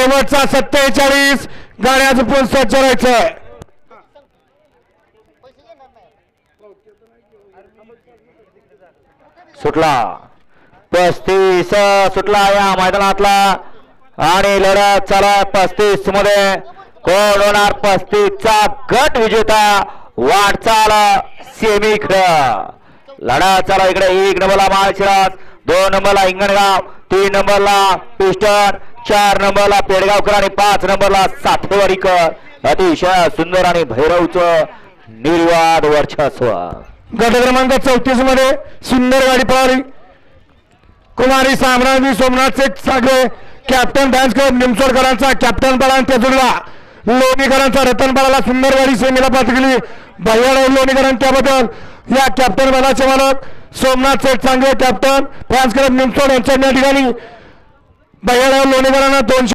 शेवटचा 47 गाड्या झुपून सज्ज राहायचंय. सुटला 35 सुटला या मैदानातला आणि लढत चालू 35 मध्ये कोण होणार 35 चा गट विजेता. वाटचाल सेमी खेळ लढत चालू इकडे 1 नंबरला माळशिरस, 2 नंबरला हिंगणगाव, 3 नंबरला पिस्टन, 4 नंबरला पेडगावकर आणि 5 नंबरला साठेवाडीकर. अतिशय सुंदर आणि भैरवचं निर्वाद वर्चस्व. गट क्रमांक 34 मध्ये सुंदर गाडी पळाली. कुमारी साम्राज्ञी सोमनाथ शेठ सागळे कॅप्टन डान्सकर निमसोडकरांचा कॅप्टन बळान तेजुरला, लोणीकरांचा रतन बळाला सुंदर गाडी सेमीला पास केली. भैयाराव लोणीकरांच्या त्याबद्दल या कॅप्टन बळाचे मालक सोमनाथ शेठ सागळे कॅप्टन फॅन्स क्लब निमसोड यांच्या ठिकाणी भैयाराव लोणीकरांना 200